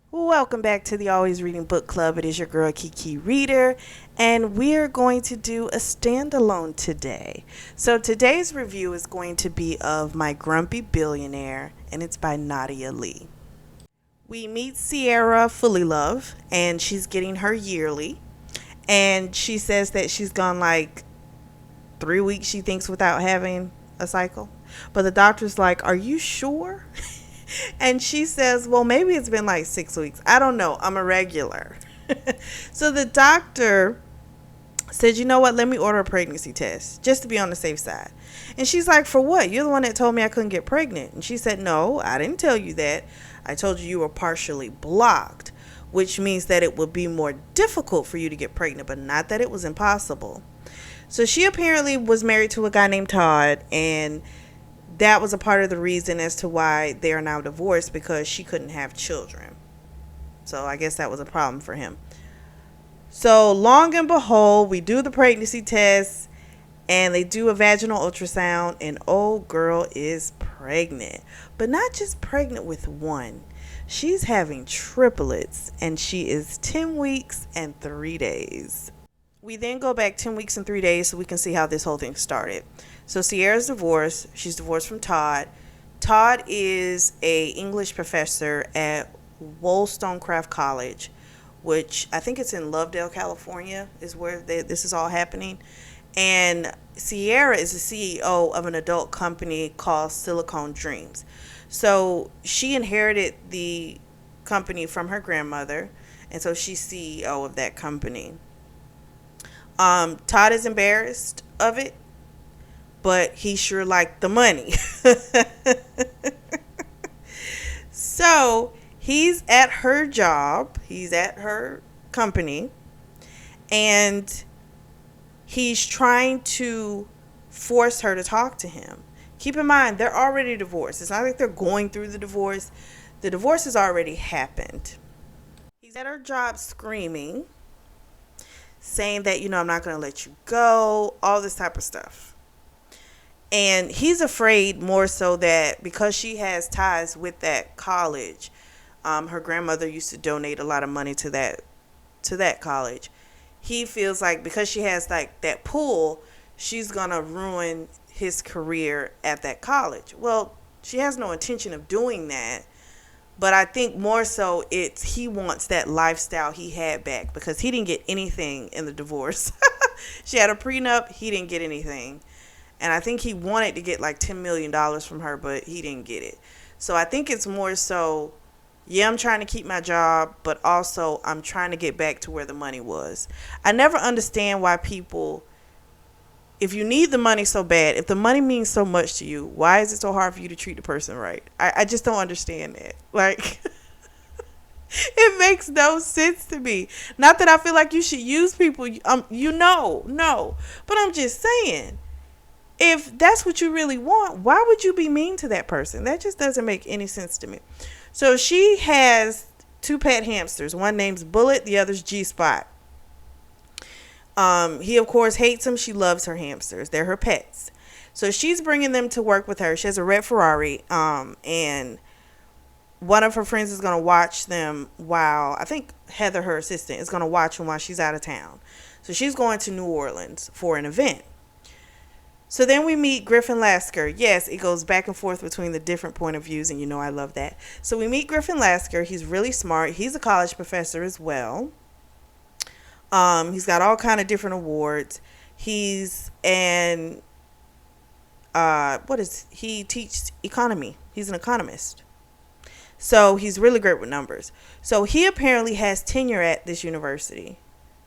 Welcome back to the Always Reading Book Club. It is your girl Kiki Reader, and we're going to do a standalone today. So today's review is going to be of My Grumpy Billionaire, and it's by Nadia Lee. We meet Sierra Fully Love, and she's getting her yearly, and she says that she's gone like 3 weeks, she thinks, without having a cycle. But the doctor's like, "Are you sure?" And she says, "Well, maybe it's been like 6 weeks. I don't know. I'm a regular." So the doctor said, "You know what? Let me order a pregnancy test just to be on the safe side." And she's like, "For what? You're the one that told me I couldn't get pregnant." And she said, "No, I didn't tell you that. I told you you were partially blocked, which means that it would be more difficult for you to get pregnant, but not that it was impossible." So she apparently was married to a guy named Todd, and that was a part of the reason as to why they are now divorced, because she couldn't have children. So I guess that was a problem for him. So long and behold, we do the pregnancy test, and they do a vaginal ultrasound, and old girl is pregnant. But not just pregnant with one. She's having triplets, and she is 10 weeks and 3 days. We then go back 10 weeks and 3 days so we can see how this whole thing started. So Sierra's divorced. She's divorced from Todd. Todd is a English professor at Wollstonecraft College, which I think it's in Lovedale, California, is where this is all happening. And Sierra is the CEO of an adult company called Silicone Dreams. So she inherited the company from her grandmother, and so she's CEO of that company. Todd is embarrassed of it, but he sure liked the money. So he's at her job, he's at her company, and he's trying to force her to talk to him. Keep in mind, they're already divorced. It's not like they're going through the divorce. The divorce has already happened. He's at her job screaming, saying that, I'm not going to let you go, all this type of stuff. And he's afraid more so that because she has ties with that college, her grandmother used to donate a lot of money to that college. He feels like because she has like that pull, she's going to ruin his career at that college. Well, she has no intention of doing that. But I think more so he wants that lifestyle he had back, because he didn't get anything in the divorce. She had a prenup. He didn't get anything. And I think he wanted to get like $10 million from her, but he didn't get it. So I think it's more so, yeah, I'm trying to keep my job, but also I'm trying to get back to where the money was. I never understand why people, if you need the money so bad, if the money means so much to you, why is it so hard for you to treat the person right? I just don't understand that. Like, it makes no sense to me. Not that I feel like you should use people, no. But I'm just saying, if that's what you really want, why would you be mean to that person? That just doesn't make any sense to me. So she has two pet hamsters. One name's Bullet, the other's G-Spot. He, of course, hates them. She loves her hamsters. They're her pets. So she's bringing them to work with her. She has a red Ferrari, and one of her friends is going to watch them while, I think Heather, her assistant, is going to watch them while she's out of town. So she's going to New Orleans for an event. So then we meet Griffin Lasker. Yes, it goes back and forth between the different point of views, and I love that. So we meet Griffin Lasker. He's really smart. He's a college professor as well. He's got all kind of different awards. He's he teaches economy. He's an economist. So he's really great with numbers. So he apparently has tenure at this university.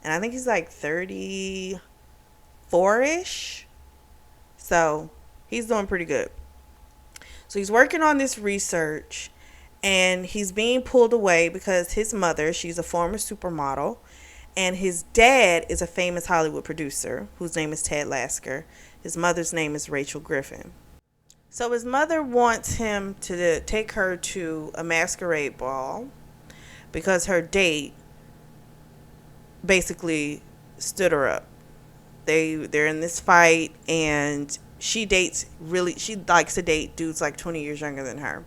And I think he's like 34-ish. So he's doing pretty good. So he's working on this research, and he's being pulled away because his mother, she's a former supermodel, and his dad is a famous Hollywood producer whose name is Ted Lasker. His mother's name is Rachel Griffin. So his mother wants him to take her to a masquerade ball because her date basically stood her up. They're in this fight, and she likes to date dudes like 20 years younger than her.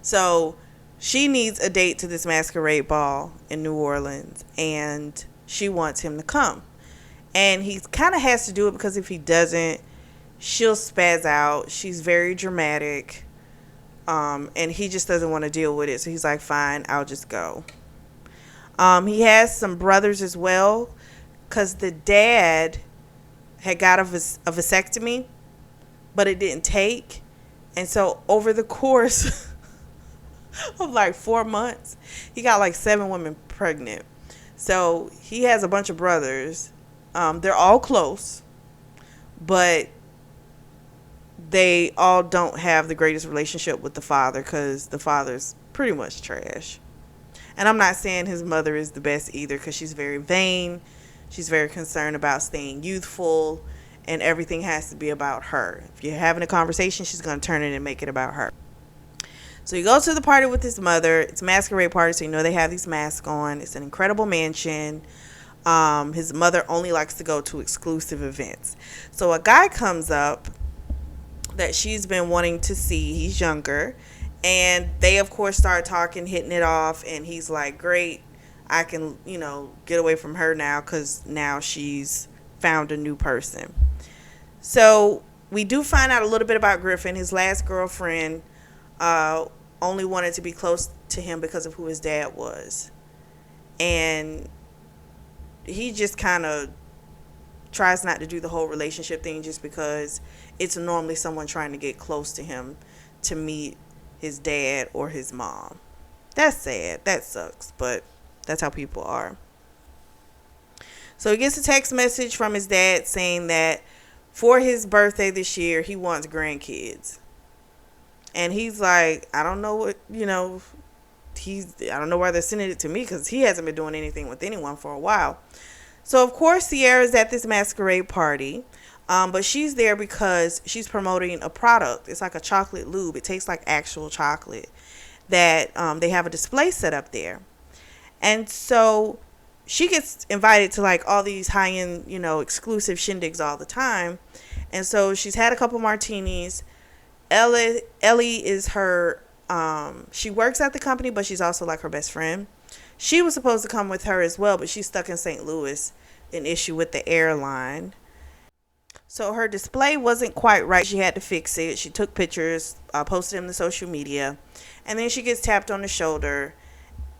So She needs a date to this masquerade ball in New Orleans, and she wants him to come. And he kind of has to do it because if he doesn't, she'll spaz out. She's very dramatic, and he just doesn't want to deal with it. So he's like, fine, I'll just go. He has some brothers as well, because the dad had got a vasectomy, but it didn't take. And so over the course of like 4 months, he got like 7 women pregnant. So he has a bunch of brothers. They're all close, but they all don't have the greatest relationship with the father because the father's pretty much trash. And I'm not saying his mother is the best either, because she's very vain. She's very concerned about staying youthful, and everything has to be about her. If you're having a conversation, she's going to turn it and make it about her. So he goes to the party with his mother. It's a masquerade party, so you know they have these masks on. It's an incredible mansion. His mother only likes to go to exclusive events. So a guy comes up that she's been wanting to see. He's younger. And they, of course, start talking, hitting it off. And he's like, great, I can, get away from her now because now she's found a new person. So we do find out a little bit about Griffin. His last girlfriend only wanted to be close to him because of who his dad was. And he just kind of tries not to do the whole relationship thing just because it's normally someone trying to get close to him to meet his dad or his mom. That's sad. That sucks, but that's how people are. So he gets a text message from his dad saying that for his birthday this year, he wants grandkids. And he's like, I don't know what, I don't know why they're sending it to me because he hasn't been doing anything with anyone for a while. So, of course, Sierra's at this masquerade party. But she's there because she's promoting a product. It's like a chocolate lube. It tastes like actual chocolate that they have a display set up there. And so she gets invited to like all these high-end, exclusive shindigs all the time. And so she's had a couple martinis. Ellie is her, she works at the company, but she's also like her best friend. She was supposed to come with her as well, but she's stuck in St. Louis, an issue with the airline. So her display wasn't quite right. She had to fix it. She took pictures, posted them to social media. And then she gets tapped on the shoulder.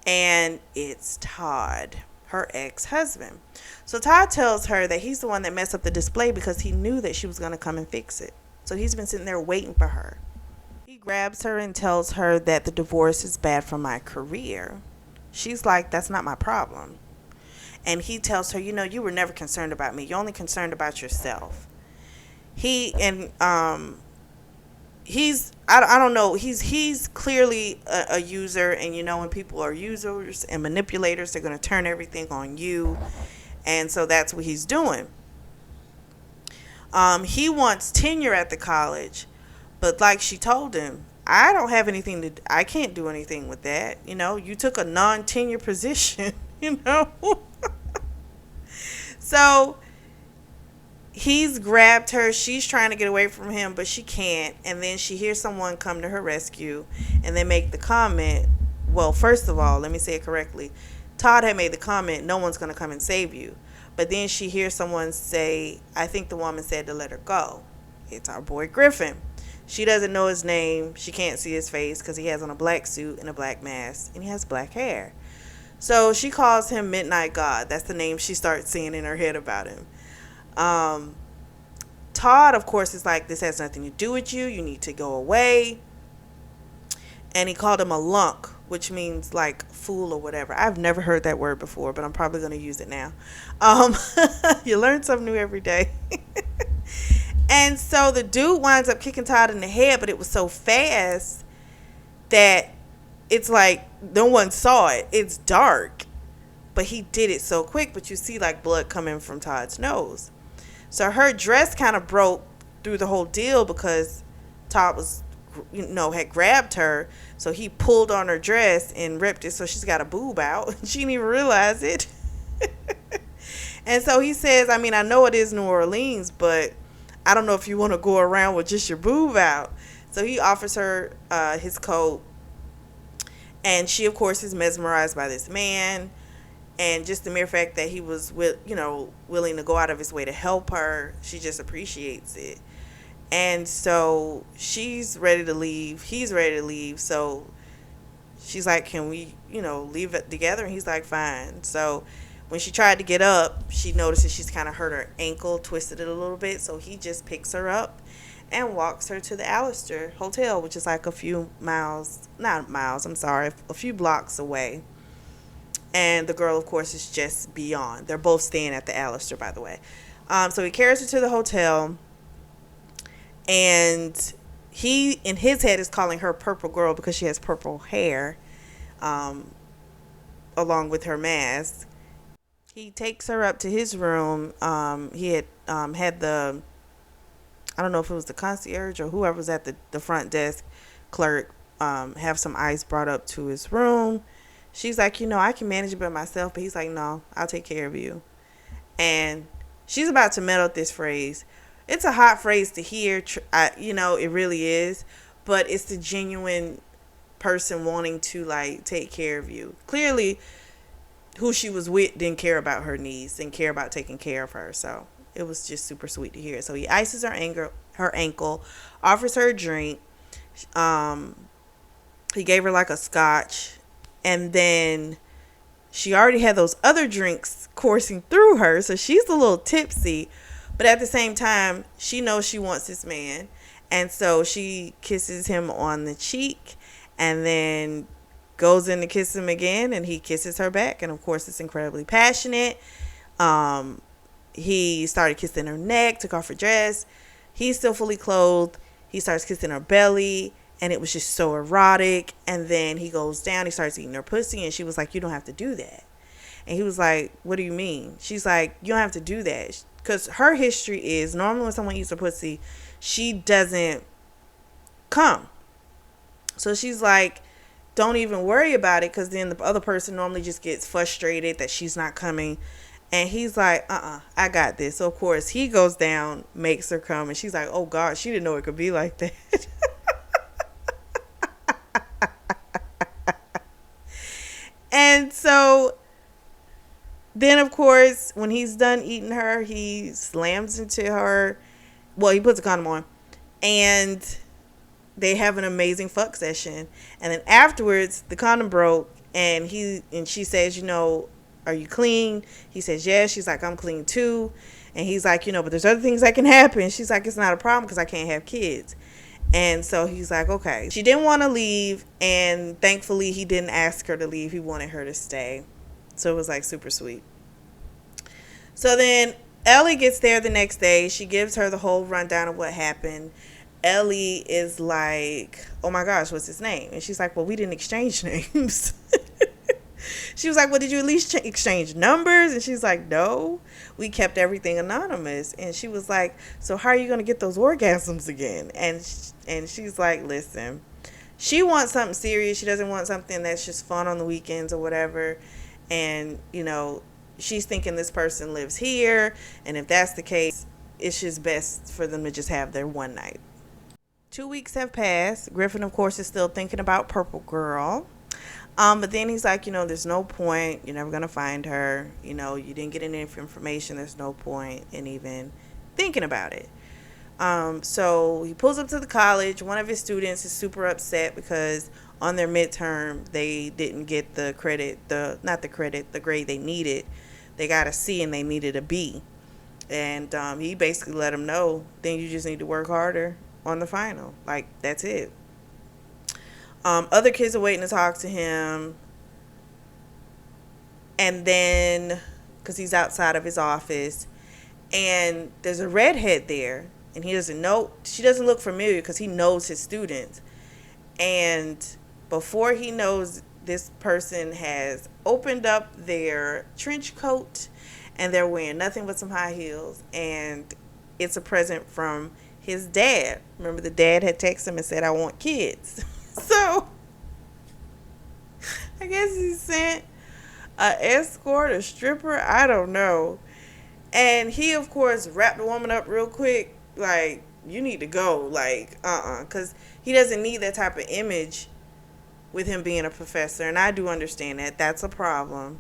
And it's Todd, her ex-husband. So Todd tells her that he's the one that messed up the display because he knew that she was going to come and fix it. So he's been sitting there waiting for her. He grabs her and tells her that the divorce is bad for my career. She's like, that's not my problem. And he tells her, you were never concerned about me. You're only concerned about yourself. He's I don't know, he's clearly a user, and when people are users and manipulators, they're going to turn everything on you. And so that's what he's doing. He wants tenure at the college, but like she told him, I don't have anything I can't do anything with that. You took a non-tenure position, So he's grabbed her. She's trying to get away from him, but she can't. And then she hears someone come to her rescue, and they make the comment. Well, first of all, let me say it correctly. Todd had made the comment, no one's going to come and save you. But then she hears someone say, I think the woman said to let her go. It's our boy Griffin. She doesn't know his name. She can't see his face because he has on a black suit and a black mask, and he has black hair. So she calls him Midnight God. That's the name she starts seeing in her head about him. Todd, of course, is like, this has nothing to do with you. You need to go away. And he called him a lunk, which means like fool or whatever. I've never heard that word before, but I'm probably going to use it now. You learn something new every day. And so the dude winds up kicking Todd in the head, but it was so fast that it's like no one saw it. It's dark, but he did it so quick, but you see like blood coming from Todd's nose. So her dress kind of broke through the whole deal because Todd was, had grabbed her. So he pulled on her dress and ripped it. So she's got a boob out. She didn't even realize it. And so he says, I know it is New Orleans, but I don't know if you want to go around with just your boob out. So he offers her his coat. And she, of course, is mesmerized by this man. And just the mere fact that he was, willing to go out of his way to help her, she just appreciates it. And so she's ready to leave. He's ready to leave. So she's like, can we, leave it together? And he's like, fine. So when she tried to get up, she notices she's kind of hurt her ankle, twisted it a little bit. So he just picks her up and walks her to the Alistair Hotel, which is like a few miles, not miles, I'm sorry, a few blocks away. And the girl, of course, is just beyond. They're both staying at the Alistair, by the way. So he carries her to the hotel, and he, in his head, is calling her Purple Girl because she has purple hair, along with her mask. He takes her up to his room. He had had I don't know if it was the concierge or whoever was at the front desk clerk, have some ice brought up to his room. She's like, I can manage it by myself. But he's like, no, I'll take care of you. And she's about to melt this phrase. It's a hot phrase to hear. It really is. But it's the genuine person wanting to, like, take care of you. Clearly, who she was with didn't care about her needs, didn't care about taking care of her. So it was just super sweet to hear. So he ices her ankle, offers her a drink. He gave her like a scotch. And then she already had those other drinks coursing through her. So she's a little tipsy. But at the same time, she knows she wants this man. And so she kisses him on the cheek and then goes in to kiss him again. And he kisses her back. And of course, it's incredibly passionate. He started kissing her neck, took off her dress. He's still fully clothed. He starts kissing her belly. And it was just so erotic. And then he goes down. He starts eating her pussy. And she was like, you don't have to do that. And he was like, what do you mean? She's like, you don't have to do that. Because her history is, normally when someone eats her pussy, she doesn't come. So she's like, don't even worry about it. Because then the other person normally just gets frustrated that she's not coming. And he's like, I got this. So, of course, he goes down, makes her come. And she's like, oh, God, she didn't know it could be like that. And so then, of course, when he's done eating her, he slams into her. Well, he puts a condom on. And they have an amazing fuck session. And then afterwards, the condom broke. And she says, are you clean? He says, yes. She's like, I'm clean too. And he's like, but there's other things that can happen. She's like, it's not a problem because I can't have kids. And so he's like, okay. She didn't want to leave. And thankfully, he didn't ask her to leave. He wanted her to stay. So it was like super sweet. So then Ellie gets there the next day. She gives her the whole rundown of what happened. Ellie is like, oh my gosh, what's his name? And she's like, well, we didn't exchange names. She was like, well, did you at least exchange numbers? And she's like, no, we kept everything anonymous. And she was like, so how are you going to get those orgasms again? And she's like, listen, she wants something serious. She doesn't want something that's just fun on the weekends or whatever. And, she's thinking this person lives here. And if that's the case, it's just best for them to just have their one night. 2 weeks have passed. Griffin, of course, is still thinking about Purple Girl. But then he's like, there's no point. You're never going to find her. You didn't get any information. There's no point in even thinking about it. So he pulls up to the college. One of his students is super upset because on their midterm, they didn't get the grade they needed. They got a C and they needed a B. And he basically let them know, then you just need to work harder on the final. Like, that's it. Other kids are waiting to talk to him. And then, because he's outside of his office, and there's a redhead there, and he doesn't know, she doesn't look familiar because he knows his students. And before he knows, this person has opened up their trench coat, and they're wearing nothing but some high heels. And it's a present from his dad. Remember, the dad had texted him and said, I want kids. So, I guess he sent an escort, a stripper, I don't know. And he, of course, wrapped the woman up real quick. Like, you need to go. Like, because he doesn't need that type of image with him being a professor, and I do understand that. That's a problem.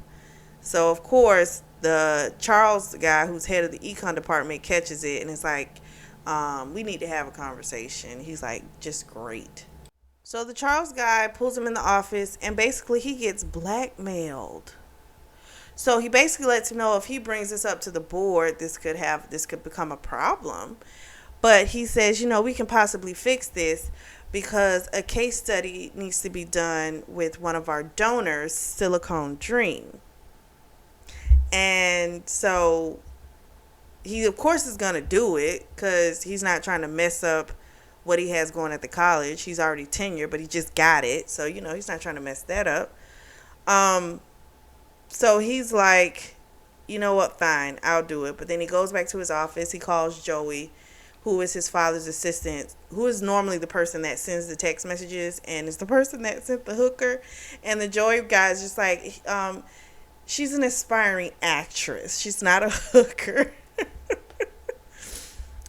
So, of course, the Charles guy who's head of the econ department catches it, and it's like, we need to have a conversation. He's like, just great. So the Charles guy pulls him in the office, and basically he gets blackmailed. So he basically lets him know if he brings this up to the board, this could become a problem. But he says, we can possibly fix this because a case study needs to be done with one of our donors, Silicon Dream. And so he, of course, is going to do it because he's not trying to mess up what he has going at the college. He's already tenured, but he just got it. So, he's not trying to mess that up. So he's like, you know what, fine, I'll do it. But then he goes back to his office. He calls Joey, who is his father's assistant, who is normally the person that sends the text messages and is the person that sent the hooker. And the Joey guy is just like, she's an aspiring actress. She's not a hooker.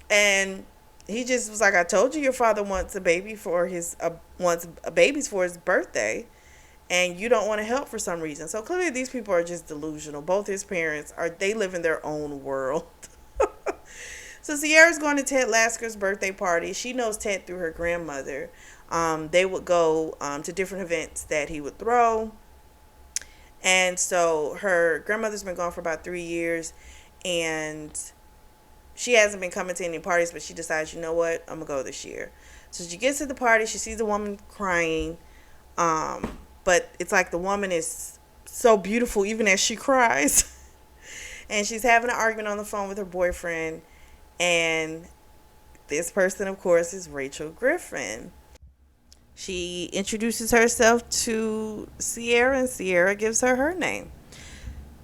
And he just was like, I told you your father wants a baby for wants babies for his birthday, and you don't want to help for some reason. So clearly these people are just delusional. Both his parents they live in their own world. So Sierra's going to Ted Lasker's birthday party. She knows Ted through her grandmother. They would go to different events that he would throw. And so her grandmother's been gone for about 3 years, and she hasn't been coming to any parties, but she decides, you know what, I'm going to go this year. So she gets to the party. She sees a woman crying. But it's like the woman is so beautiful even as she cries. And she's having an argument on the phone with her boyfriend. And this person, of course, is Rachel Griffin. She introduces herself to Sierra, and Sierra gives her name.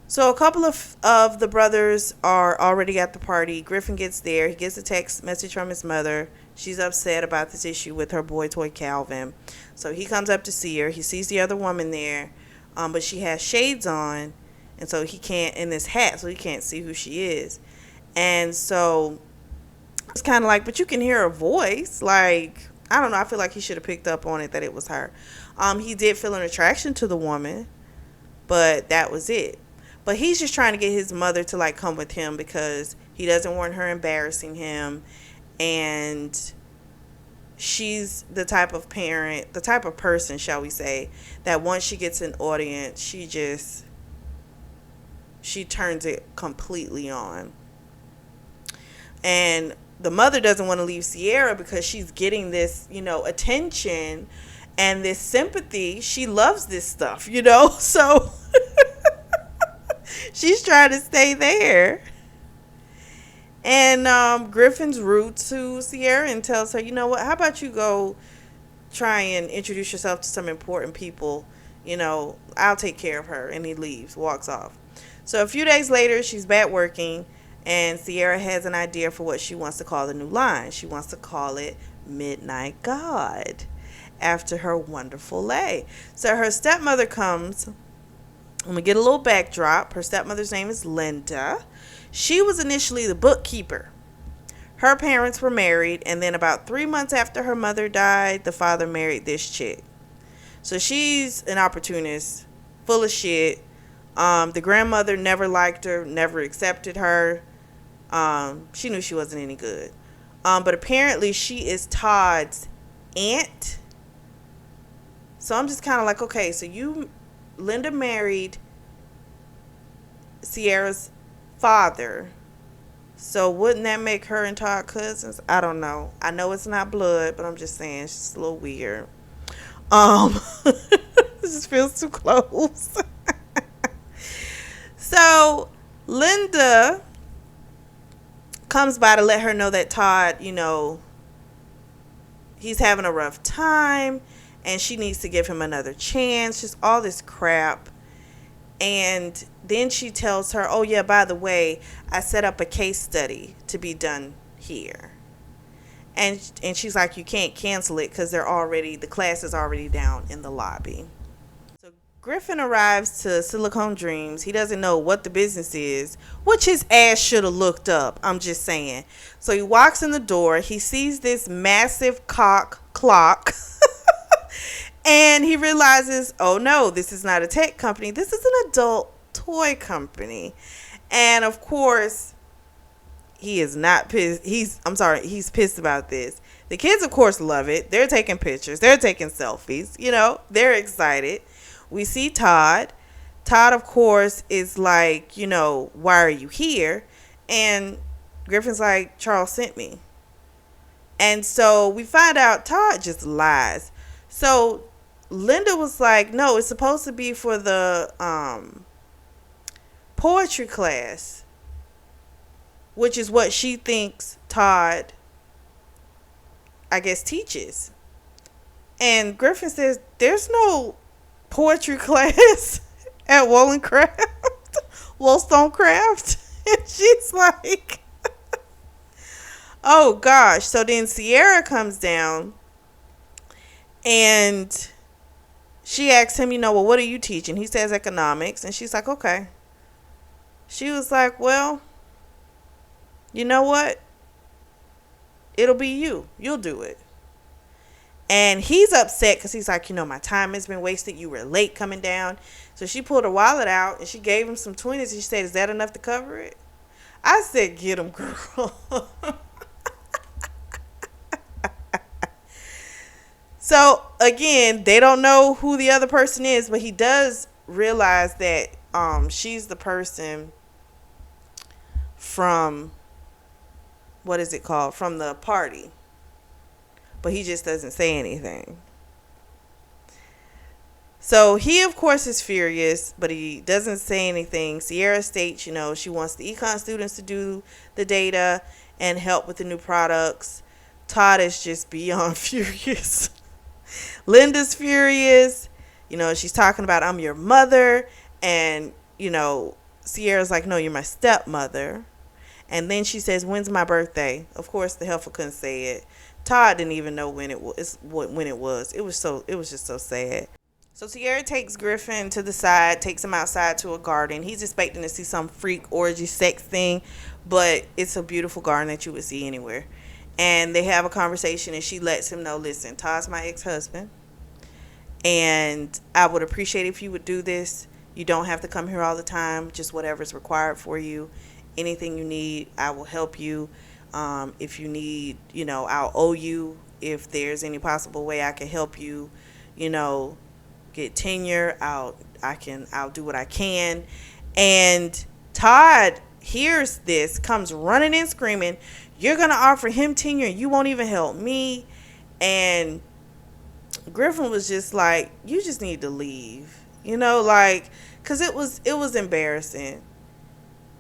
So a couple of the brothers are already at the party. Griffin gets there. He gets a text message from his mother. She's upset about this issue with her boy toy Calvin. So he comes up to see her. He sees the other woman there, but she has shades on, and so he can't, in this hat, so he can't see who she is. And so it's kind of like, but you can hear her voice. Like, I don't know. I feel like he should have picked up on it that it was her. He did feel an attraction to the woman, but that was it. But he's just trying to get his mother to like come with him because he doesn't want her embarrassing him. And she's the type of parent, the type of person, shall we say, that once she gets an audience, she turns it completely on. And the mother doesn't want to leave Sierra because she's getting this, attention and this sympathy. She loves this stuff, so she's trying to stay there. And Griffin's rude to Sierra and tells her, you know what, how about you go try and introduce yourself to some important people. I'll take care of her. And he leaves, walks off. So a few days later, she's back working, and Sierra has an idea for what she wants to call the new line. She wants to call it Midnight God, after her wonderful lay. So her stepmother comes. I'm going to get a little backdrop. Her stepmother's name is Linda. She was initially the bookkeeper. Her parents were married, and then about 3 months after her mother died, the father married this chick. So she's an opportunist, full of shit. The grandmother never liked her, never accepted her. She knew she wasn't any good. But apparently she is Todd's aunt. So I'm just kind of like, okay, so Linda married Sierra's father. So wouldn't that make her and Todd cousins? I don't know. I know it's not blood, but I'm just saying it's just a little weird. This just feels too close. So Linda comes by to let her know that Todd, he's having a rough time and she needs to give him another chance. Just all this crap. And then she tells her, oh yeah, by the way, I set up a case study to be done here. And she's like, you can't cancel it because the class is already down in the lobby. So Griffin arrives to Silicon Dreams. He doesn't know what the business is, which his ass should have looked up. I'm just saying. So he walks in the door. He sees this massive clock. And he realizes, oh no, this is not a tech company. This is an adult toy company. And of course, he is not pissed. He's pissed about this. The kids, of course, love it. They're taking pictures. They're taking selfies. They're excited. We see Todd. Todd, of course, is like, why are you here? And Griffin's like, Charles sent me. And so we find out Todd just lies. So Linda was like, no, it's supposed to be for the poetry class, which is what she thinks Todd, I guess, teaches. And Griffin says, there's no poetry class at Wollstonecraft. And she's like, oh gosh. So then Sierra comes down and she asks him, well, what are you teaching? He says economics. And she's like, okay. She was like, well, you know what? It'll be you. You'll do it. And he's upset because he's like, my time has been wasted. You were late coming down. So she pulled her wallet out and she gave him some 20s. She said, is that enough to cover it? I said, get him, girl. So, again, they don't know who the other person is, but he does realize that she's the person from, what is it called, from the party. But he just doesn't say anything. So he, of course, is furious, but he doesn't say anything. Sierra states, she wants the econ students to do the data and help with the new products. Todd is just beyond furious. Linda's furious. She's talking about, I'm your mother. And, Sierra's like, no, you're my stepmother. And then she says, when's my birthday? Of course, the heifer couldn't say it. Todd didn't even know when it was. It was just so sad. So Sierra takes Griffin to the side, takes him outside to a garden. He's expecting to see some freak orgy sex thing, but it's a beautiful garden that you would see anywhere. And they have a conversation and she lets him know, listen, Todd's my ex-husband. And I would appreciate if you would do this. You don't have to come here all the time, just whatever's required for you. Anything you need, I will help you. If you need, I'll owe you. If there's any possible way I can help you, get tenure, I'll do what I can. And Todd hears this, comes running in screaming, you're going to offer him tenure and you won't even help me. And Griffin was just like, you just need to leave, because it was embarrassing.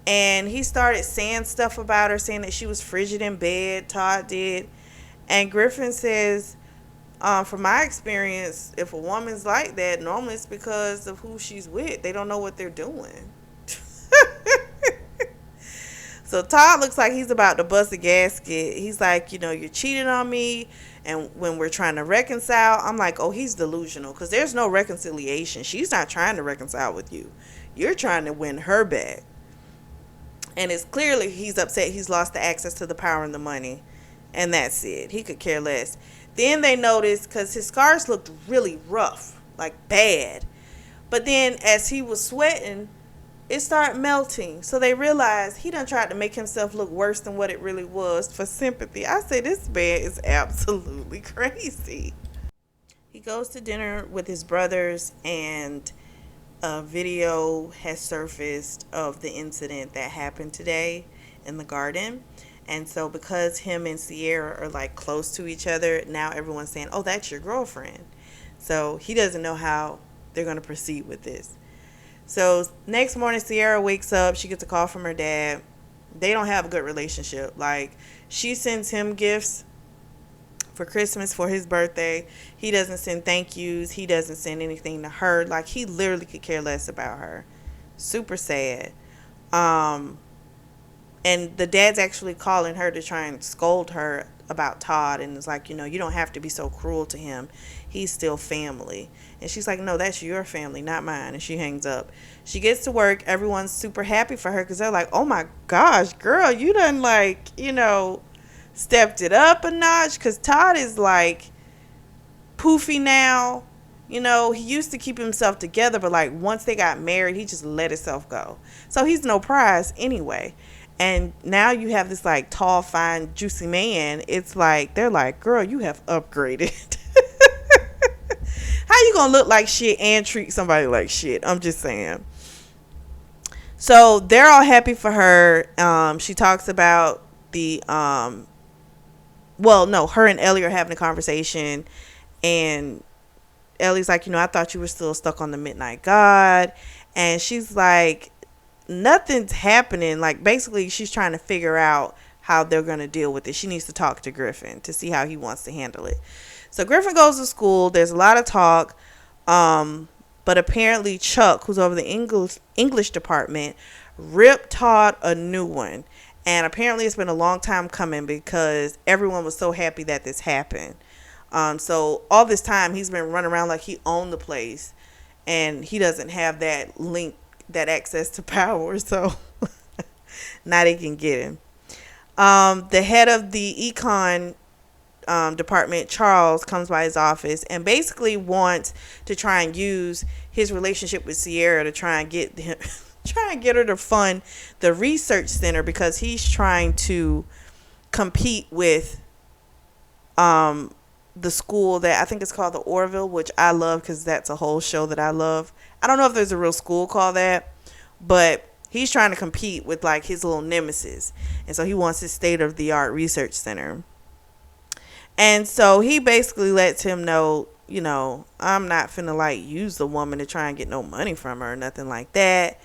And he started saying stuff about her, saying that she was frigid in bed, Todd did. And Griffin says, from my experience, if a woman's like that, normally it's because of who she's with. They don't know what they're doing. So Todd looks like he's about to bust a gasket. He's like, you're cheating on me. And when we're trying to reconcile, I'm like, oh, he's delusional. Because there's no reconciliation. She's not trying to reconcile with you. You're trying to win her back. And it's clearly he's upset he's lost the access to the power and the money. And that's it. He could care less. Then they noticed, because his scars looked really rough, like bad. But then as he was sweating, it started melting. So they realized he done tried to make himself look worse than what it really was for sympathy. I say this man is absolutely crazy. He goes to dinner with his brothers and a video has surfaced of the incident that happened today in the garden. And so because him and Sierra are like close to each other, now everyone's saying, oh, that's your girlfriend. So he doesn't know how they're going to proceed with this. So next morning, Sierra wakes up. She gets a call from her dad. They don't have a good relationship. Like, she sends him gifts for Christmas, for his birthday. He doesn't send thank yous. He doesn't send anything to her. Like, he literally could care less about her. Super sad. And the dad's actually calling her to try and scold her about Todd. And it's like, you don't have to be so cruel to him. He's still family. And she's like, no, that's your family, not mine. And she hangs up. She gets to work. Everyone's super happy for her because they're like, oh my gosh, girl, you done stepped it up a notch. Because Todd is like poofy now. He used to keep himself together, but like once they got married, he just let himself go. So he's no prize anyway. And now you have this like tall, fine, juicy man. It's like they're like, girl, you have upgraded. How you gonna look like shit and treat somebody like shit? I'm just saying. So they're all happy for her. She talks about the well, no, her and Ellie are having a conversation, and Ellie's like, I thought you were still stuck on the Midnight God. And she's like, nothing's happening. Like, basically, she's trying to figure out how they're going to deal with it. She needs to talk to Griffin to see how he wants to handle it. So Griffin goes to school. There's a lot of talk. But apparently Chuck, who's over the English department, ripped Todd a new one. And apparently it's been a long time coming because everyone was so happy that this happened. So all this time he's been running around like he owned the place, and he doesn't have that link, that access to power. So now they can get him. The head of the econ department, Charles, comes by his office and basically wants to try and use his relationship with Sierra to try and get him, try and get her to fund the research center, because he's trying to compete with the school that I think is called the Orville, which I love because that's a whole show that I love. I don't know if there's a real school called that, but he's trying to compete with like his little nemesis. And so he wants his state-of-the-art research center. And so he basically lets him know, I'm not finna like use the woman to try and get no money from her or nothing like that.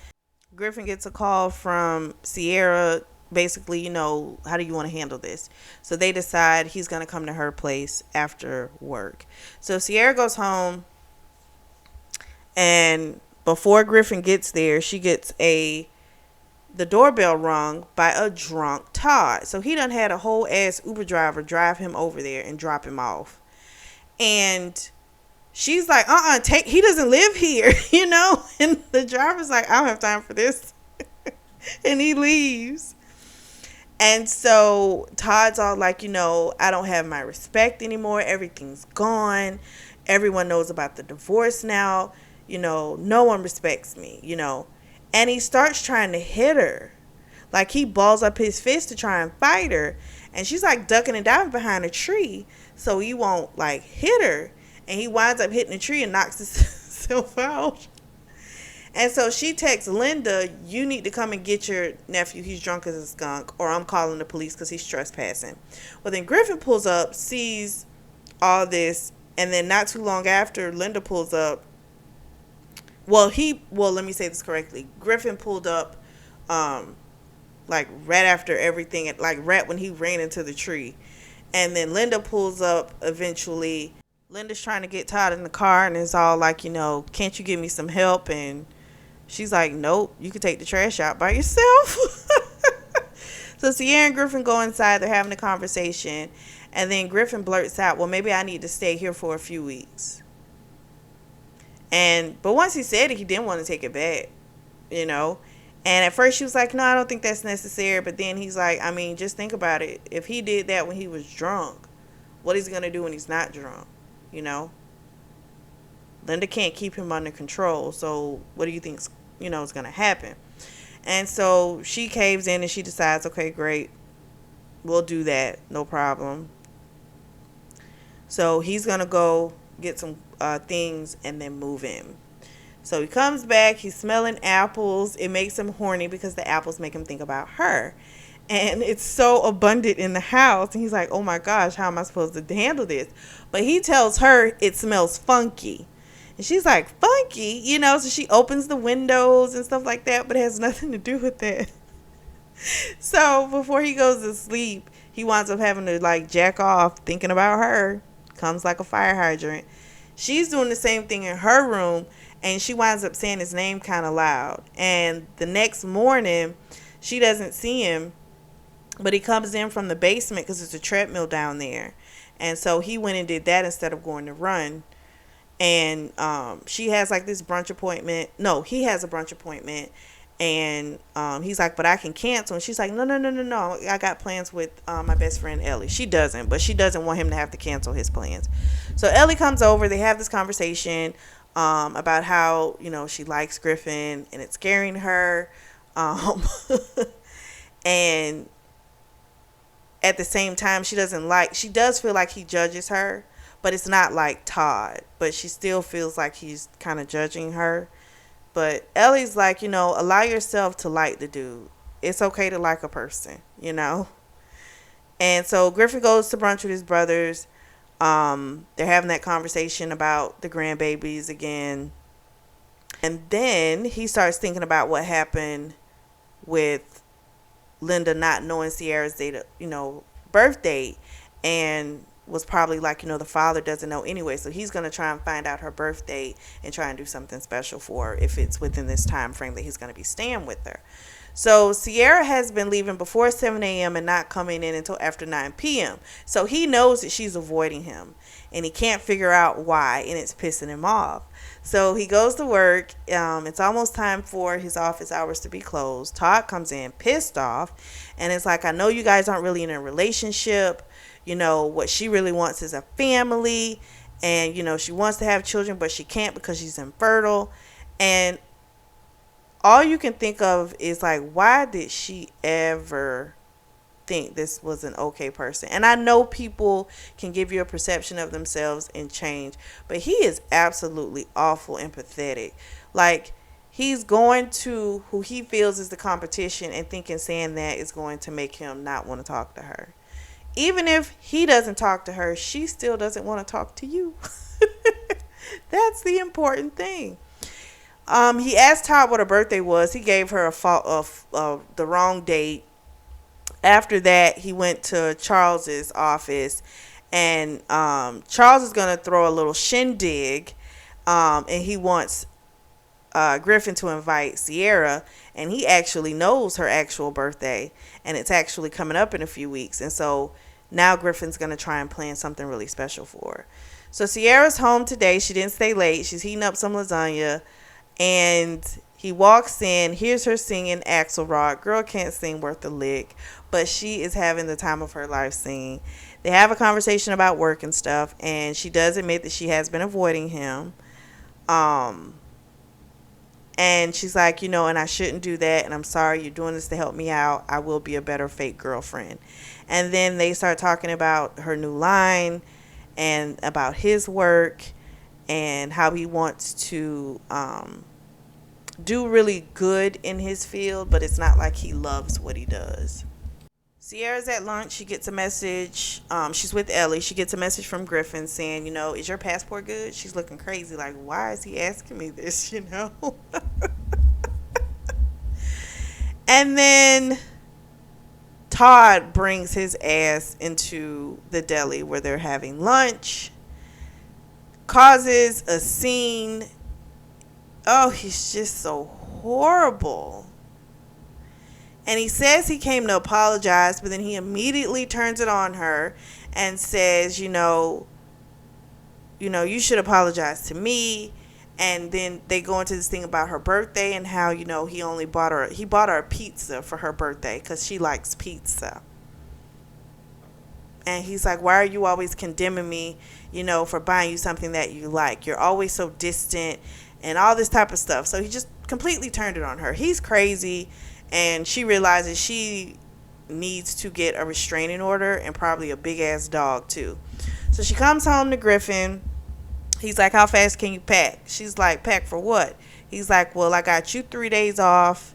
Griffin gets a call from Sierra, basically, how do you want to handle this? So they decide he's going to come to her place after work. So Sierra goes home, and before Griffin gets there, she gets the doorbell rung by a drunk Todd. So he done had a whole ass Uber driver drive him over there and drop him off. And she's like, he doesn't live here, And the driver's like, I don't have time for this. And he leaves. And so Todd's all like, I don't have my respect anymore. Everything's gone. Everyone knows about the divorce now. No one respects me, And he starts trying to hit her. Like, he balls up his fist to try and fight her. And she's like ducking and diving behind a tree so he won't like hit her. And he winds up hitting the tree and knocks himself out. And so she texts Linda, you need to come and get your nephew. He's drunk as a skunk, or I'm calling the police because he's trespassing. Well, then Griffin pulls up, sees all this, and then not too long after, Linda pulls up. Well, let me say this correctly. Griffin pulled up, like right after everything, like right when he ran into the tree. And then Linda pulls up eventually. Linda's trying to get Todd in the car, and it's all like, can't you give me some help? And she's like, nope, you can take the trash out by yourself. So Sierra and Griffin go inside. They're having a conversation. And then Griffin blurts out, well, maybe I need to stay here for a few weeks. But once he said it, he didn't want to take it back, And at first she was like, no, I don't think that's necessary. But then he's like, just think about it. If he did that when he was drunk, what he's going to do when he's not drunk, Linda can't keep him under control. So what do you think, is going to happen? And so she caves in and she decides, okay, great. We'll do that. No problem. So he's going to go get some things and then move in. So he comes back. He's smelling apples. It makes him horny because the apples make him think about her. And it's so abundant in the house. And he's like, oh my gosh, how am I supposed to handle this? But he tells her it smells funky. And she's like, funky? So she opens the windows and stuff like that, but it has nothing to do with that. So before he goes to sleep, he winds up having to like jack off thinking about her. Comes like a fire hydrant. She's doing the same thing in her room, and she winds up saying his name kind of loud. And the next morning, she doesn't see him, but he comes in from the basement because there's a treadmill down there. And so he went and did that instead of going to run. And she has like this brunch appointment. No, he has a brunch appointment. And he's like, but I can cancel. And she's like, no, no, no, no, no. I got plans with my best friend Ellie. She doesn't, but she doesn't want him to have to cancel his plans. So Ellie comes over. They have this conversation about how, she likes Griffin and it's scaring her. Um, and at the same time, she does feel like he judges her, but it's not like Todd. But she still feels like he's kind of judging her. But Ellie's like, allow yourself to like the dude. It's okay to like a person. And so Griffin goes to brunch with his brothers. They're having that conversation about the grandbabies again. And then he starts thinking about what happened with Linda not knowing Sierra's date, birth date, and was probably like, the father doesn't know anyway. So he's going to try and find out her birth date and try and do something special for her if it's within this time frame that he's going to be staying with her. So Sierra has been leaving before 7 a.m. and not coming in until after 9 p.m. So he knows that she's avoiding him and he can't figure out why, and it's pissing him off. So he goes to work. It's almost time for his office hours to be closed. Todd comes in pissed off and it's like, I know you guys aren't really in a relationship. What she really wants is a family, and she wants to have children, but she can't because she's infertile. And all you can think of is like, why did she ever think this was an okay person? And I know people can give you a perception of themselves and change, but he is absolutely awful and pathetic. Like, he's going to who he feels is the competition and thinking saying that is going to make him not want to talk to her. Even if he doesn't talk to her, she still doesn't want to talk to you. That's the important thing. He asked Todd what her birthday was. He gave her the wrong date. After that, he went to Charles's office, and Charles is going to throw a little shindig, and he wants Griffin to invite Sierra, and he actually knows her actual birthday, and it's actually coming up in a few weeks. And so now Griffin's going to try and plan something really special for her. So Sierra's home today. She didn't stay late. She's heating up some lasagna, and he walks in, hears her singing Axelrod. Girl can't sing worth a lick, but she is having the time of her life singing. They have a conversation about work and stuff, and she does admit that she has been avoiding him. And she's like, and I shouldn't do that, and I'm sorry, you're doing this to help me out. I will be a better fake girlfriend. And then they start talking about her new line and about his work and how he wants to do really good in his field, but it's not like he loves what he does. Sierra's at lunch. She gets a message. She's with Ellie. She gets a message from Griffin saying, is your passport good? She's looking crazy. Like, why is he asking me this, And then Todd brings his ass into the deli where they're having lunch, causes a scene. Oh, he's just so horrible. And he says he came to apologize, but then he immediately turns it on her and says, you should apologize to me. And then they go into this thing about her birthday and how, he bought her a pizza for her birthday because she likes pizza. And he's like, why are you always condemning me, for buying you something that you like? You're always so distant and all this type of stuff. So he just completely turned it on her. He's crazy. And she realizes she needs to get a restraining order and probably a big ass dog too. So she comes home to Griffin. He's like, how fast can you pack? She's like, pack for what? He's like, well, I got you 3 days off,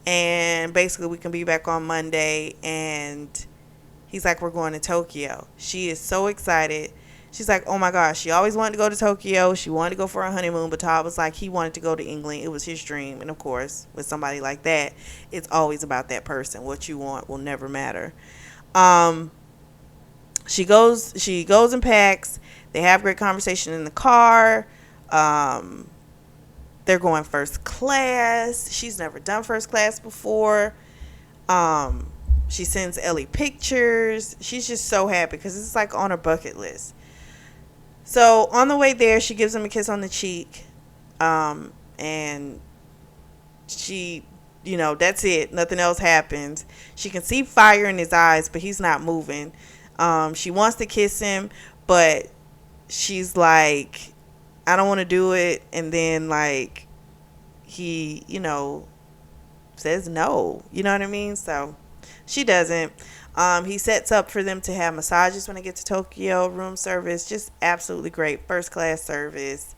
and basically we can be back on Monday. And he's like, we're going to Tokyo. She is so excited. She's like, oh my gosh, she always wanted to go to Tokyo. She wanted to go for a honeymoon, but Todd was like, he wanted to go to England. It was his dream. And of course, with somebody like that, it's always about that person. What you want will never matter. She goes and packs. They have great conversation in the car. They're going first class. She's never done first class before. She sends Ellie pictures. She's just so happy because it's like on her bucket list. So on the way there, she gives him a kiss on the cheek, and she You know, that's it. Nothing else happens. She can see fire in his eyes, but he's not moving. She wants to kiss him, but she's like, I don't want to do it. And then, like, he, says no. You know what I mean? So she doesn't. He sets up for them to have massages when they get to Tokyo. Room service, just absolutely great. First class service.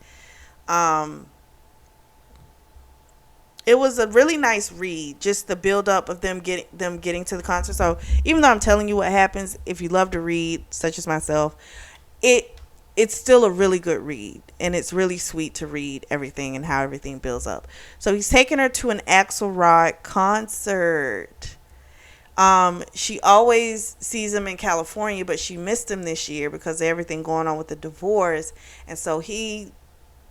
It was a really nice read, just the build up of them getting to the concert. So even though I'm telling you what happens, if you love to read, such as myself, it's still a really good read, and it's really sweet to read everything and how everything builds up. So he's taking her to an Axelrod concert. She always sees him in California, but she missed him this year because of everything going on with the divorce, and so he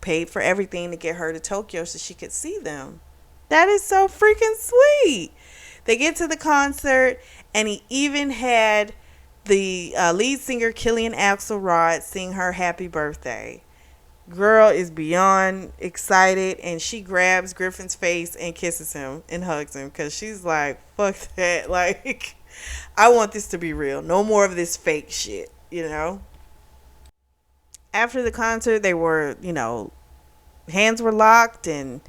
paid for everything to get her to Tokyo so she could see them. That is so freaking sweet. They get to the concert, and he even had the lead singer, Killian Axelrod, sing her happy birthday. Girl is beyond excited, and she grabs Griffin's face and kisses him and hugs him because she's like, fuck that. Like, I want this to be real. No more of this fake shit, After the concert, they were, hands were locked, and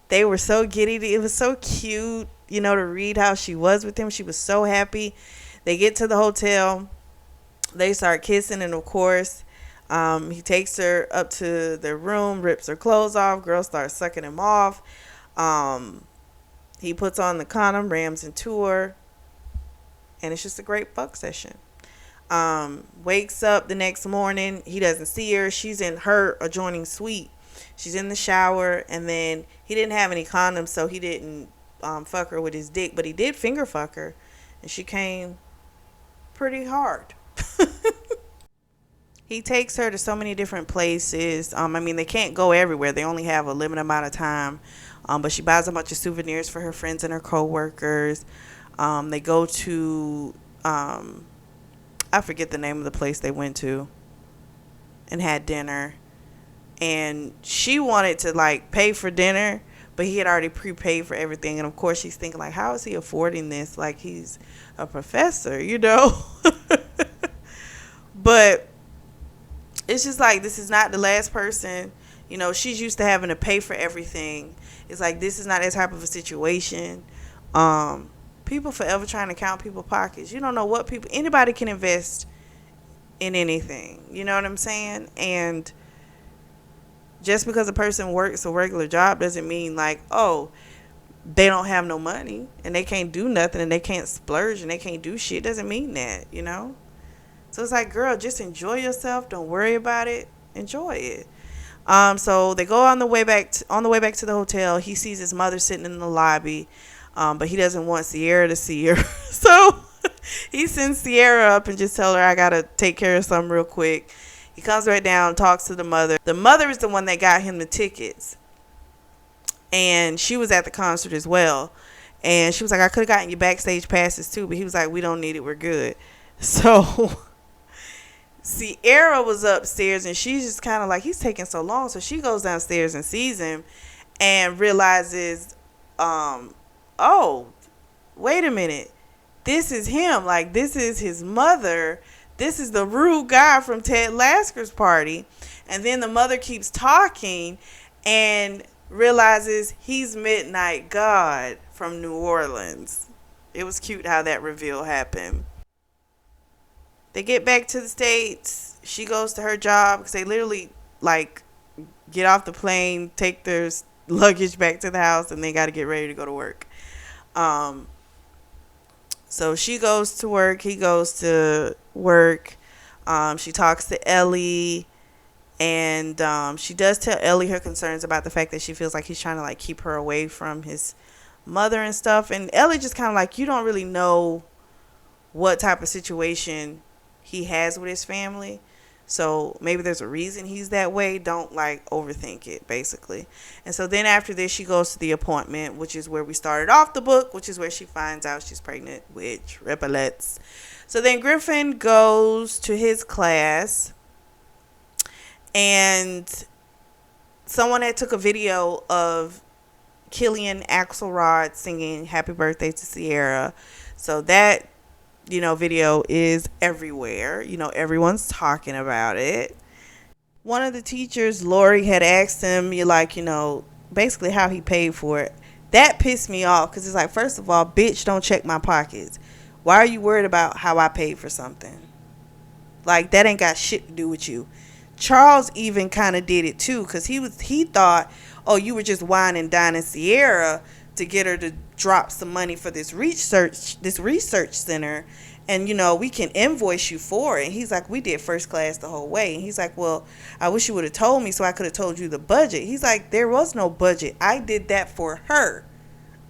they were so giddy. It was so cute, to read how she was with him. She was so happy. They get to the hotel. They start kissing, and of course, he takes her up to their room, rips her clothes off. Girl starts sucking him off. He puts on the condom, rams into her, and it's just a great fuck session. Wakes up the next morning. He doesn't see her. She's in her adjoining suite. She's in the shower, and then he didn't have any condoms, so he didn't fuck her with his dick, but he did finger fuck her, and she came pretty hard. He takes her to so many different places. They can't go everywhere. They only have a limited amount of time. But she buys a bunch of souvenirs for her friends and her co-workers. They go to, I forget the name of the place they went to and had dinner. And she wanted to, like, pay for dinner, but he had already prepaid for everything. And, of course, she's thinking, like, how is he affording this? Like, he's a professor, But it's just like, this is not the last person. She's used to having to pay for everything. It's like, this is not that type of a situation. People forever trying to count people's pockets. You don't know what anybody can invest in anything. You know what I'm saying? And just because a person works a regular job doesn't mean, like, oh, they don't have no money and they can't do nothing and they can't splurge and they can't do shit. Doesn't mean that, So it's like, girl, just enjoy yourself. Don't worry about it. Enjoy it. So they go on the way back to the hotel. He sees his mother sitting in the lobby, but he doesn't want Sierra to see her. So he sends Sierra up and just tell her, I gotta take care of something real quick. He comes right down, talks to the mother. The mother is the one that got him the tickets, and she was at the concert as well. And she was like, I could have gotten you backstage passes too, but he was like, we don't need it. We're good. So Sierra was upstairs, and she's just kind of like, he's taking so long. So she goes downstairs and sees him and realizes, oh, wait a minute. This is him. Like, this is his mother. This is the rude guy from Ted Lasker's party. And then the mother keeps talking and realizes he's Midnight God from New Orleans. It was cute how that reveal happened. They get back to the States. She goes to her job because they literally, like, get off the plane, take their luggage back to the house, and they got to get ready to go to work. So she goes to work. He goes to work. She talks to Ellie, and she does tell Ellie her concerns about the fact that she feels like he's trying to, like, keep her away from his mother and stuff. And Ellie just kind of like, you don't really know what type of situation he has with his family, so maybe there's a reason he's that way. Don't, like, overthink it, basically. And so then after this, she goes to the appointment, which is where we started off the book, which is where she finds out she's pregnant with triplets. So then Griffin goes to his class, and someone had took a video of Killian Axelrod singing Happy Birthday to Sierra. So that, video is everywhere. Everyone's talking about it. One of the teachers, Lori, had asked him, basically how he paid for it. That pissed me off because it's like, first of all, bitch, don't check my pockets. Why are you worried about how I paid for something? Like, that ain't got shit to do with you. Charles even kind of did it too, because he thought, oh, you were just wine and dining Sierra to get her to drop some money for this research center, and we can invoice you for it. And he's like, we did first class the whole way. And he's like, well, I wish you would have told me so I could have told you the budget. He's like, there was no budget. I did that for her.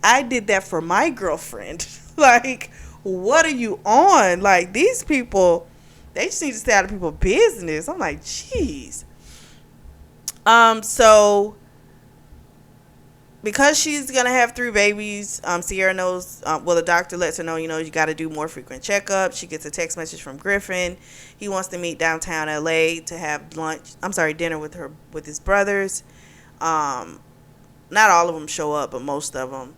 I did that for my girlfriend. Like, what are you on? Like, these people, they just need to stay out of people's business. I'm like, jeez. So because she's gonna have 3 babies, Sierra knows. The doctor lets her know, you got to do more frequent checkups. She gets a text message from Griffin. He wants to meet downtown LA to have dinner with his brothers. Not all of them show up, but most of them.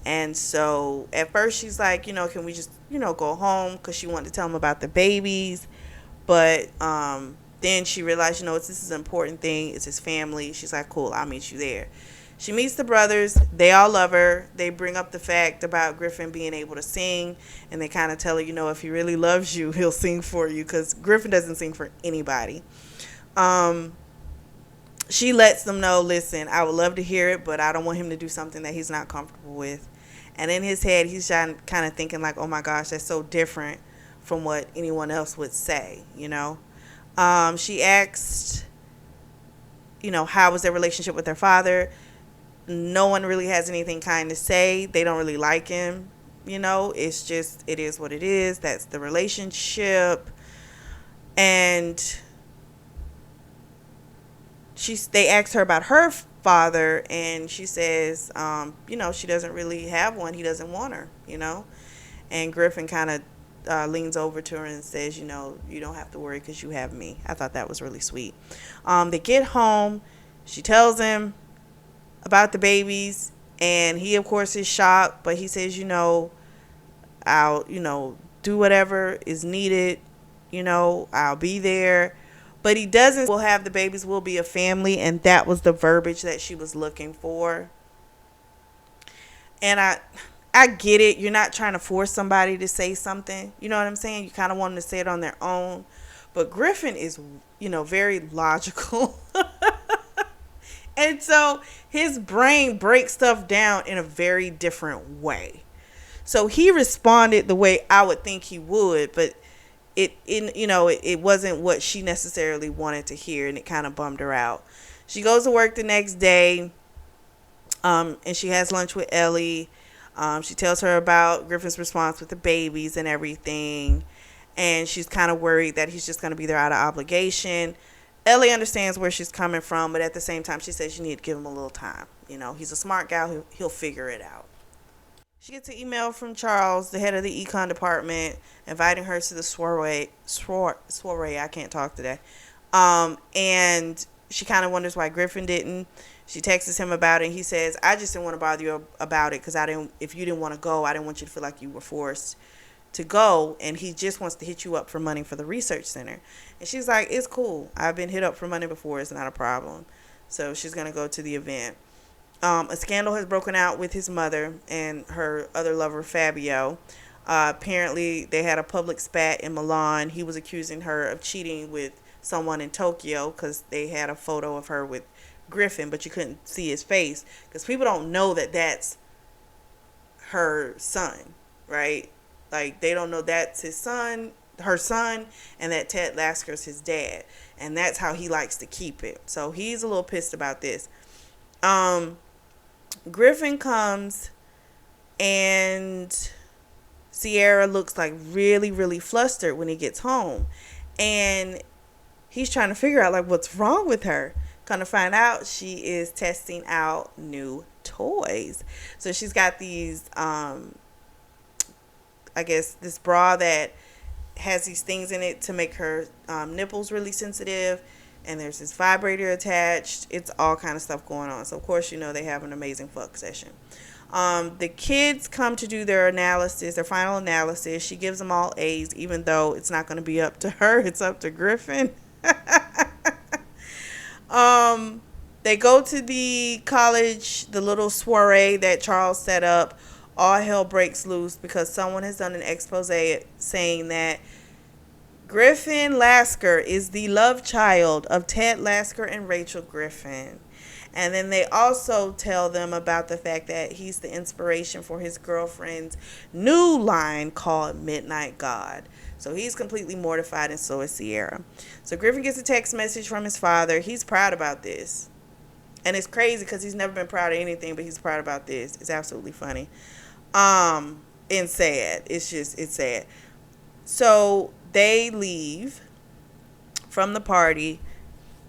And so at first she's like, can we just, go home? Because she wanted to tell him about the babies. But then she realized, this is an important thing. It's his family. She's like, cool, I'll meet you there. She meets the brothers. They all love her. They bring up the fact about Griffin being able to sing. And they kind of tell her, if he really loves you, he'll sing for you. Because Griffin doesn't sing for anybody. She lets them know, listen, I would love to hear it, but I don't want him to do something that he's not comfortable with. And in his head, he's kind of thinking like, oh my gosh, that's so different from what anyone else would say, She asked, how was their relationship with their father? No one really has anything kind to say. They don't really like him, It's just, it is what it is. That's the relationship. And they asked her about her father, and she says, she doesn't really have one. He doesn't want her, And Griffin kind of leans over to her and says, you don't have to worry because you have me. I thought that was really sweet. They get home. She tells him about the babies, and he, of course, is shocked, but he says, I'll, do whatever is needed, I'll be there. But he doesn't. We'll have the babies. We'll be a family. And that was the verbiage that she was looking for. And I get it. You're not trying to force somebody to say something. You know what I'm saying? You kind of want them to say it on their own. But Griffin is, very logical. And so his brain breaks stuff down in a very different way. So he responded the way I would think he would. But it wasn't what she necessarily wanted to hear, and it kind of bummed her out. She goes to work the next day, and she has lunch with Ellie. She tells her about Griffin's response with the babies and everything, and she's kind of worried that he's just going to be there out of obligation. Ellie understands where she's coming from, but at the same time, she says you need to give him a little time. He's a smart guy. He'll figure it out. She gets an email from Charles, the head of the econ department, inviting her to the soiree. I can't talk today. And she kind of wonders why Griffin didn't. She texts him about it. And he says, I just didn't want to bother you about it because if you didn't want to go, I didn't want you to feel like you were forced to go. And he just wants to hit you up for money for the research center. And she's like, it's cool. I've been hit up for money before. It's not a problem. So she's going to go to the event. A scandal has broken out with his mother and her other lover, Fabio. Apparently, they had a public spat in Milan. He was accusing her of cheating with someone in Tokyo because they had a photo of her with Griffin, but you couldn't see his face because people don't know that that's her son, right? Like, they don't know that's his son, her son, and that Ted Lasker's his dad. And that's how he likes to keep it. So he's a little pissed about this. Griffin comes, and Sierra looks like really, really flustered when he gets home. And he's trying to figure out, like, what's wrong with her. Kind of find out she is testing out new toys. So she's got these, I guess, this bra that has these things in it to make her nipples really sensitive. and there's this vibrator attached. It's all kind of stuff going on. So of course, you know, they have an amazing fuck session. The kids come to do their analysis, their final analysis. She gives them all A's, even though it's not going to be up to her. It's up to Griffin. They go to the college, the little soiree that Charles set up. All hell breaks loose because someone has done an expose saying that Griffin Lasker is the love child of Ted Lasker and Rachel Griffin. And then they also tell them about the fact that he's the inspiration for his girlfriend's new line called Midnight God. So he's completely mortified, and so is Sierra. So Griffin gets a text message from his father. He's proud about this. And it's crazy because he's never been proud of anything, but he's proud about this. It's absolutely funny. And sad. It's sad. So they leave from the party.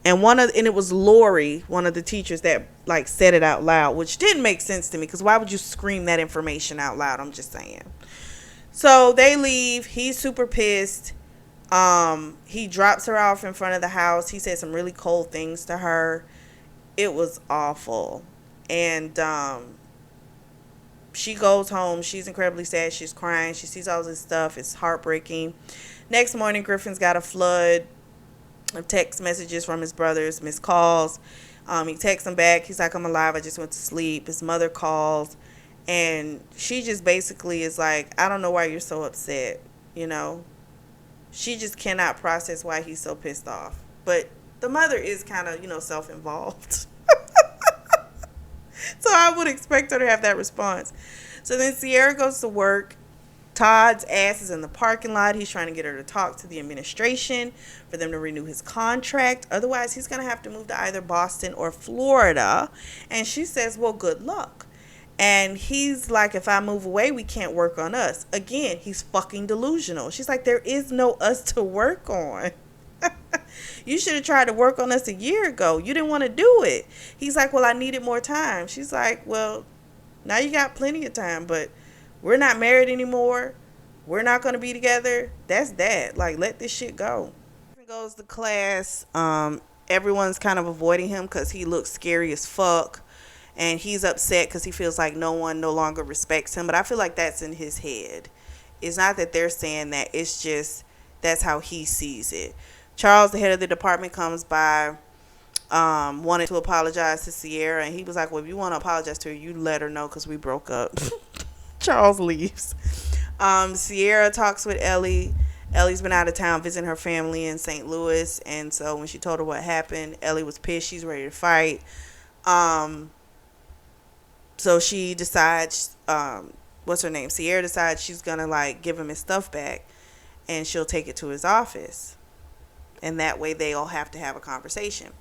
And it was Lori, one of the teachers, that like said it out loud, which didn't make sense to me because why would you scream that information out loud? I'm just saying. So they leave. He's super pissed. He drops her off in front of the house. He said some really cold things to her. It was awful. And she goes home. She's incredibly sad. She's crying. She sees all this stuff. It's heartbreaking. Next morning, Griffin's got a flood of text messages from his brothers, missed calls. He texts him back. He's like, I'm alive. I just went to sleep. His mother calls. And she just basically is like, I don't know why you're so upset. You know, she just cannot process why he's so pissed off. But the mother is kind of, you know, self-involved. So I would expect her to have that response. So then Sierra goes to work. Todd's ass is in the parking lot. He's trying to get her to talk to the administration for them to renew his contract. Otherwise, he's going to have to move to either Boston or Florida. And she says, well, good luck. And he's like, if I move away, we can't work on us. Again, he's fucking delusional. She's like, there is no us to work on. You should have tried to work on us a year ago. You didn't want to do it. He's like, well, I needed more time. She's like, well, now you got plenty of time, but we're not married anymore. We're not going to be together. That's that. Like, let this shit go. He goes to class. Everyone's kind of avoiding him because he looks scary as fuck. And he's upset because he feels like no one no longer respects him. But I feel like that's in his head. It's not that they're saying that. It's just that's how he sees it. Charles, the head of the department, comes by, wanted to apologize to Sierra. And he was like, well, if you want to apologize to her, you let her know because we broke up. Charles leaves. Sierra talks with Ellie. Ellie's been out of town visiting her family in St. Louis. And so when she told her what happened, Ellie was pissed. She's ready to fight. So she decides, what's her name? Sierra decides she's going to like give him his stuff back. And she'll take it to his office. And that way they all have to have a conversation.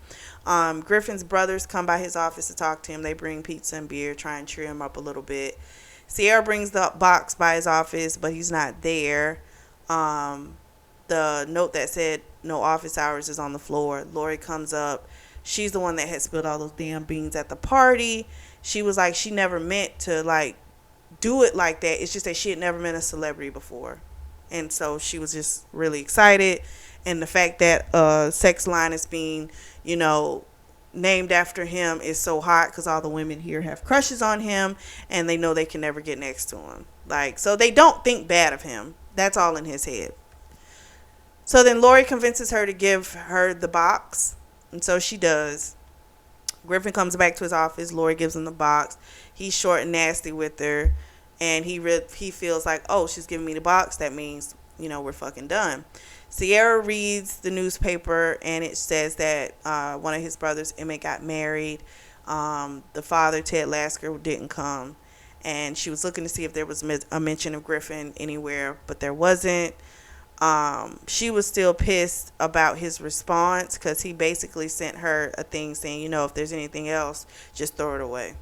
Griffin's brothers come by his office to talk to him. They bring pizza and beer, try and cheer him up a little bit. Sierra brings the box by his office, but he's not there. The note that said no office hours is on the floor. Lori comes up. She's the one that had spilled all those damn beans at the party. She was like, she never meant to like do it like that. It's just that she had never met a celebrity before. And so she was just really excited. And the fact that sex line is being, you know, named after him is so hot because all the women here have crushes on him and they know they can never get next to him. Like, so they don't think bad of him. That's all in his head. So then Lori convinces her to give her the box. And so she does. Griffin comes back to his office. Lori gives him the box. He's short and nasty with her. And he feels like, oh, she's giving me the box. That means, you know, we're fucking done. Sierra reads the newspaper and it says that one of his brothers, Emmett, got married. The father, Ted Lasker, didn't come. And she was looking to see if there was a mention of Griffin anywhere, but there wasn't. She was still pissed about his response because he basically sent her a thing saying, you know, if there's anything else, just throw it away.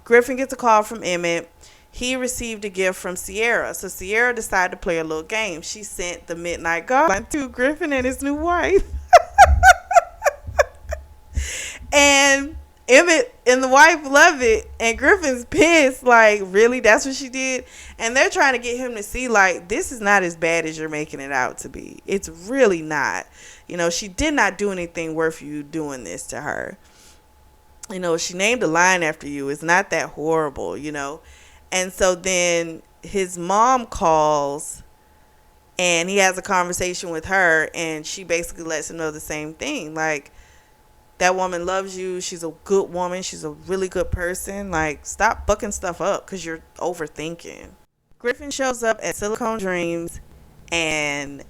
Griffin gets a call from Emmett. He received a gift from Sierra. So Sierra decided to play a little game. She sent the Midnight God to Griffin and his new wife. And Emmett and the wife love it, and Griffin's pissed. Like, really? That's what she did? And they're trying to get him to see, like, this is not as bad as you're making it out to be. It's really not. You know, she did not do anything worth you doing this to her. You know, she named a line after you. It's not that horrible, you know. And so then his mom calls, and he has a conversation with her, and she basically lets him know the same thing. Like, that woman loves you. She's a good woman. She's a really good person. Like, stop bucking stuff up because you're overthinking. Griffin shows up at Silicone Dreams, and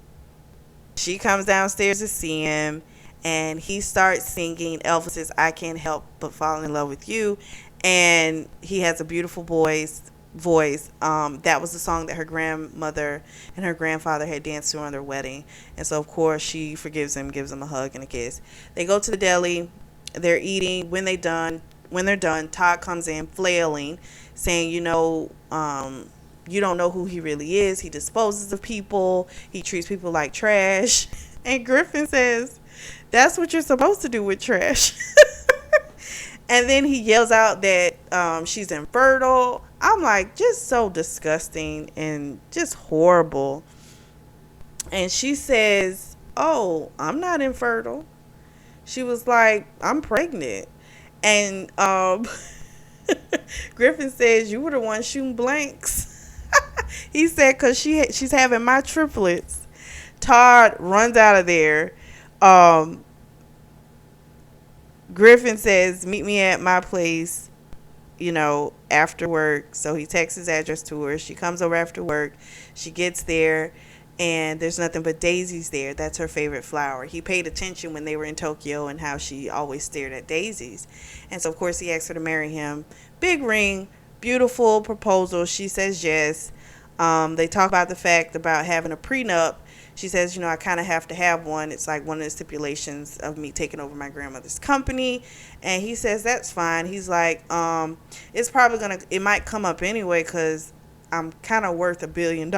she comes downstairs to see him, and he starts singing Elvis's I Can't Help But Fall in Love with You, and he has a beautiful voice. That was the song that her grandmother and her grandfather had danced to on their wedding, and so of course she forgives him, gives him a hug and a kiss. They go to the deli. They're eating. When they're done, Todd comes in flailing, saying, you don't know who he really is. He disposes of people. He treats people like trash. And Griffin says, that's what you're supposed to do with trash. And then he yells out that she's infertile. I'm like, just so disgusting and just horrible. And she says, oh, I'm not infertile. She was like, I'm pregnant. And Griffin says, you were the one shooting blanks. He said, because she's having my triplets. Todd runs out of there. Griffin says, meet me at my place, after work. So he texts his address to her. She comes over after work. She gets there, and there's nothing but daisies there. That's her favorite flower. He paid attention when they were in Tokyo and how she always stared at daisies. And so, of course, he asked her to marry him. Big ring, beautiful proposal. She says yes. They talk about the fact about having a prenup. She says, I kind of have to have one. It's like one of the stipulations of me taking over my grandmother's company. And he says, that's fine. He's like, it's probably it might come up anyway because I'm kind of worth $1 billion.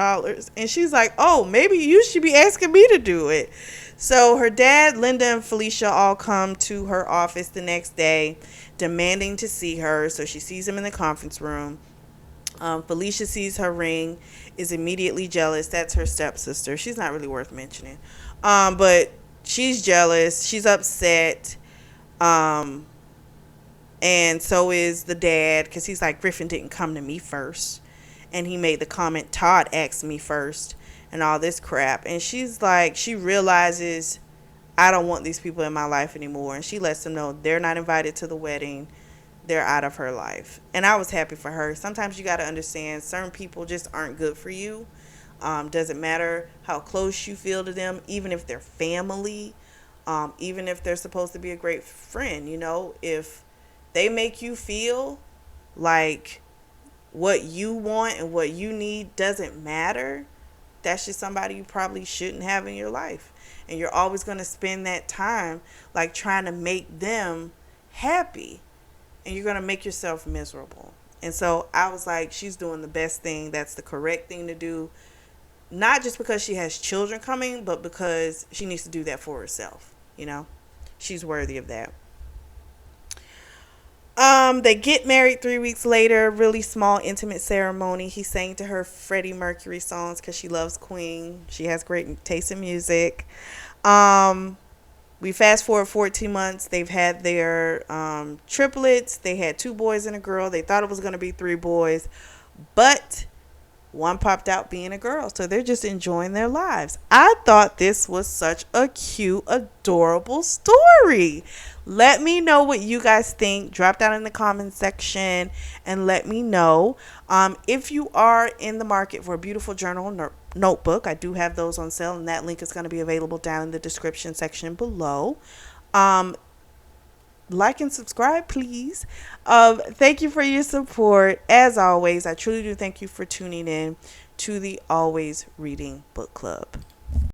And she's like, oh, maybe you should be asking me to do it. So her dad, Linda, and Felicia all come to her office the next day demanding to see her. So she sees him in the conference room. Felicia sees her ring, is immediately jealous. That's her stepsister. She's not really worth mentioning. But she's jealous. She's upset. And so is the dad, because he's like, Griffin didn't come to me first. And he made the comment, Todd asked me first, and all this crap. And she's like, she realizes, I don't want these people in my life anymore. And she lets them know they're not invited to the wedding. They're out of her life. And I was happy for her. Sometimes you got to understand certain people just aren't good for you. Doesn't matter how close you feel to them, even if they're family, even if they're supposed to be a great friend. If they make you feel like what you want and what you need doesn't matter, that's just somebody you probably shouldn't have in your life. And you're always going to spend that time like trying to make them happy. And you're going to make yourself miserable. And so I was like, she's doing the best thing. That's the correct thing to do. Not just because she has children coming, but because she needs to do that for herself. She's worthy of that. They get married 3 weeks later. Really small, intimate ceremony. He sang to her Freddie Mercury songs because she loves Queen. She has great taste in music. We fast forward 14 months. They've had their triplets. They had 2 boys and a girl. They thought it was going to be 3 boys, but one popped out being a girl. So they're just enjoying their lives. I thought this was such a cute, adorable story. Let me know what you guys think. Drop down in the comment section and let me know. If you are in the market for a beautiful journal notebook, I do have those on sale, and that link is going to be available down in the description section below. Like and subscribe, please. Thank you for your support. As always, I truly do thank you for tuning in to the Always Reading Book Club.